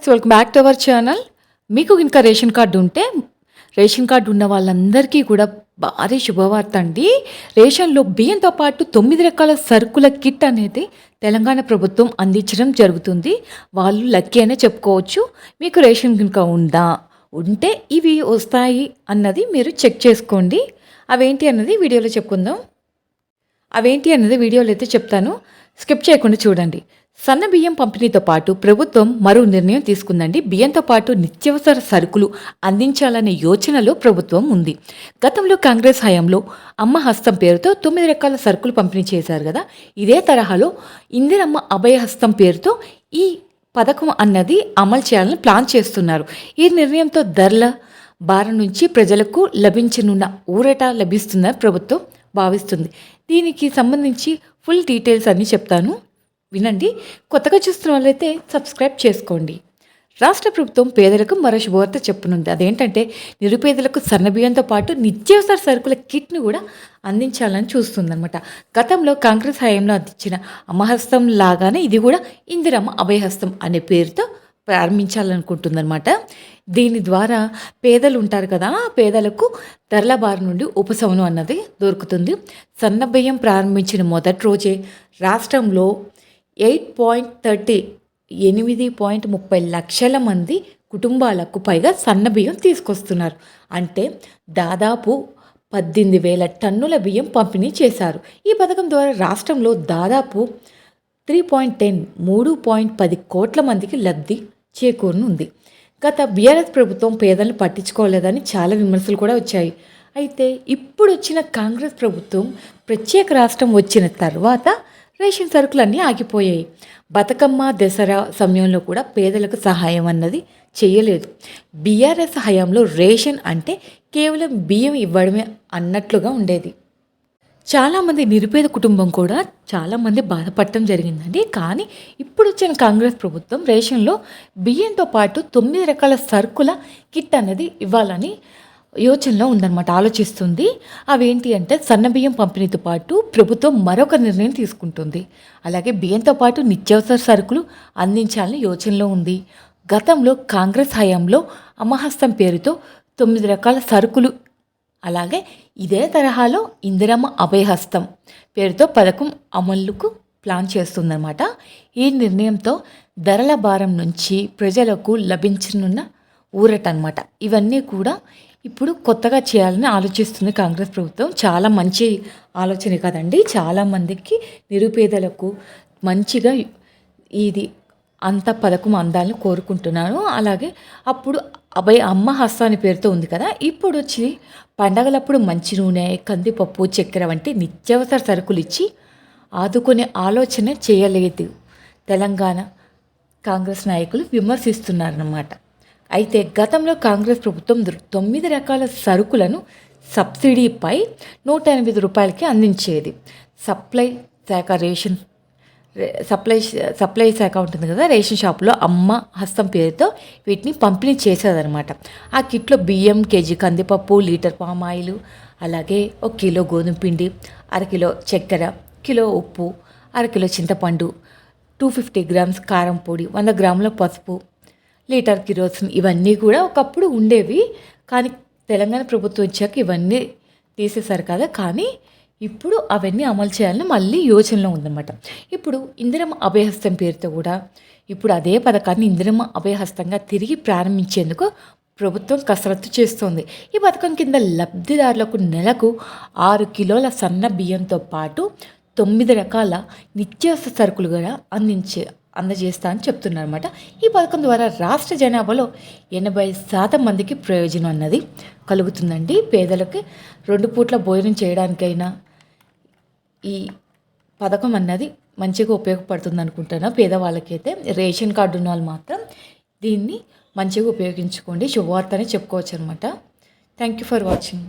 Welcome back to our channel. మీకు ఇంకా ration card ఉంటే రేషన్ కార్డు ఉన్న వాళ్ళందరికీ కూడా భారీ శుభవార్త అండి. రేషన్లో బియ్యంతో పాటు 9 రకాల సరుకుల కిట్ అనేది తెలంగాణ ప్రభుత్వం అందించడం జరుగుతుంది. వాళ్ళు లక్కీ అనే చెప్పుకోవచ్చు. మీకు రేషన్ కనుక ఉంటే ఇవి వస్తాయి అన్నది మీరు చెక్ చేసుకోండి. అవేంటి అన్నది వీడియోలో చెప్పుకుందాం. అవేంటి అన్నది వీడియోలో అయితే చెప్తాను, స్కిప్ చేయకుండా చూడండి. సన్న బియ్యం పంపిణీతో పాటు ప్రభుత్వం మరో నిర్ణయం తీసుకుందండి. బియ్యంతో పాటు నిత్యావసర సరుకులు అందించాలనే యోచనలో ప్రభుత్వం ఉంది. గతంలో కాంగ్రెస్ హయాంలో అమ్మ హస్తం పేరుతో 9 రకాల సరుకులు పంపిణీ చేశారు కదా. ఇదే తరహాలో ఇందిరమ్మ అభయ హస్తం పేరుతో ఈ పథకం అన్నది అమలు చేయాలని ప్లాన్ చేస్తున్నారు. ఈ నిర్ణయంతో ధరల భారం నుంచి ప్రజలకు లభించనున్న ఊరట లభిస్తుందని ప్రభుత్వం భావిస్తుంది. దీనికి సంబంధించి ఫుల్ డీటెయిల్స్ అన్నీ చెప్తాను, వినండి. కొత్తగా చూస్తున్న వాళ్ళైతే సబ్స్క్రైబ్ చేసుకోండి. రాష్ట్ర ప్రభుత్వం పేదలకు మరో శుభవార్త చెప్పనుంది. అదేంటంటే నిరుపేదలకు సన్నబియ్యంతో పాటు నిత్యావసర సరుకుల కిట్ను కూడా అందించాలని చూస్తుందన్నమాట. గతంలో కాంగ్రెస్ హయాంలో అందించిన అమ్మహస్తం లాగానే ఇది కూడా ఇందిరమ్మ అభయహస్తం అనే పేరుతో ప్రారంభించాలనుకుంటుందన్నమాట. దీని ద్వారా పేదలు ఉంటారు కదా, పేదలకు ధరల బారి నుండి ఉపశమనం అన్నది దొరుకుతుంది. సన్నబియ్యం ప్రారంభించిన మొదటి రోజే రాష్ట్రంలో 8.30 లక్షల మంది కుటుంబాలకు పైగా సన్నబియ్యం తీసుకొస్తున్నారు. అంటే దాదాపు 18,000 టన్నుల బియ్యం పంపిణీ చేశారు. ఈ పథకం ద్వారా రాష్ట్రంలో దాదాపు 3.10 కోట్ల మందికి లబ్ధి చేకూరనుంది. గత బీఆర్ఎస్ ప్రభుత్వం పేదలను పట్టించుకోలేదని చాలా విమర్శలు కూడా వచ్చాయి. అయితే ఇప్పుడు వచ్చిన కాంగ్రెస్ ప్రభుత్వం ప్రత్యేక రాష్ట్రం వచ్చిన తర్వాత రేషన్ సరుకులన్నీ ఆగిపోయాయి. బతుకమ్మ దసరా సమయంలో కూడా పేదలకు సహాయం అన్నది చేయలేదు. బీఆర్ఎస్ హయాంలో రేషన్ అంటే కేవలం బియ్యం ఇవ్వడమే అన్నట్లుగా ఉండేది. చాలామంది నిరుపేద కుటుంబం కూడా చాలామంది బాధపడటం జరిగిందండి. కానీ ఇప్పుడు వచ్చిన కాంగ్రెస్ ప్రభుత్వం రేషన్లో బియ్యంతో పాటు 9 రకాల సరుకుల కిట్ అనేది ఇవ్వాలని యోచనలో ఉందన్నమాట, ఆలోచిస్తుంది. అవేంటి అంటే సన్నబియ్యం పంపిణీతో పాటు ప్రభుత్వం మరొక నిర్ణయం తీసుకుంటుంది. అలాగే బియ్యంతో పాటు నిత్యావసర సరుకులు అందించాలని యోచనలో ఉంది. గతంలో కాంగ్రెస్ హయాంలో అమ్మహస్తం పేరుతో 9 రకాల సరుకులు, అలాగే ఇదే తరహాలో ఇందిరమ్మ అభయహస్తం పేరుతో పథకం అమలుకు ప్లాన్ చేస్తుందన్నమాట. ఈ నిర్ణయంతో ధరల భారం నుంచి ప్రజలకు లభించనున్న ఊరట అనమాట. ఇవన్నీ కూడా ఇప్పుడు కొత్తగా చేయాలని ఆలోచిస్తుంది కాంగ్రెస్ ప్రభుత్వం. చాలా మంచి ఆలోచన కదండి. చాలామందికి నిరుపేదలకు మంచిగా ఇది అంత పథకం అందాలని కోరుకుంటున్నాను. అలాగే అప్పుడు అమ్మ హస్తాని పేరుతో ఉంది కదా, ఇప్పుడు వచ్చి పండగలప్పుడు మంచి నూనె, కందిపప్పు, చక్కెర వంటి నిత్యావసర సరుకులు ఇచ్చి ఆదుకునే ఆలోచన చేయలేదు తెలంగాణ కాంగ్రెస్ నాయకులు విమర్శిస్తున్నారన్నమాట. అయితే గతంలో కాంగ్రెస్ ప్రభుత్వం 9 రకాల సరుకులను సబ్సిడీపై 108 రూపాయలకి అందించేది. సప్లై శాఖ ఉంటుంది కదా, రేషన్ షాపులో అమ్మ హస్తం పేరుతో వీటిని పంపిణీ చేసేదనమాట. ఆ కిట్లో బియ్యం, కేజీ కందిపప్పు, లీటర్ పామాయిల్, అలాగే 1 కిలో గోధుమ పిండి, 1/2 కిలో చక్కెర, కిలో ఉప్పు, 1/2 కిలో చింతపండు, 250 గ్రామ్స్ కారం పొడి, 100 గ్రాముల పసుపు, లీటర్ కిరోసిన్, ఇవన్నీ కూడా ఒకప్పుడు ఉండేవి. కానీ తెలంగాణ ప్రభుత్వం వచ్చాక ఇవన్నీ తీసేశారు కదా. కానీ ఇప్పుడు అవన్నీ అమలు చేయాలని మళ్ళీ యోచనలో ఉందన్నమాట. ఇప్పుడు ఇందిరమ్మ అభయహస్తం పేరుతో కూడా ఇప్పుడు అదే పథకాన్ని ఇందిరమ్మ అభయహస్తంగా తిరిగి ప్రారంభించేందుకు ప్రభుత్వం కసరత్తు చేస్తోంది. ఈ పథకం కింద లబ్ధిదారులకు నెలకు 6 కిలోల సన్న బియ్యంతో పాటు 9 రకాల నిత్యావసర సరుకులు కూడా అందజేస్తా అని చెప్తున్నారన్నమాట. ఈ పథకం ద్వారా రాష్ట్ర జనాభాలో 80% మందికి ప్రయోజనం అన్నది కలుగుతుందండి. పేదలకి 2 పూట్ల భోజనం చేయడానికైనా ఈ పథకం అన్నది మంచిగా ఉపయోగపడుతుంది అనుకుంటున్నా. పేదవాళ్ళకైతే రేషన్ కార్డు ఉన్న వాళ్ళు మాత్రం దీన్ని మంచిగా ఉపయోగించుకోండి. శుభవార్త అని చెప్పుకోవచ్చు అనమాట. Thank you for watching.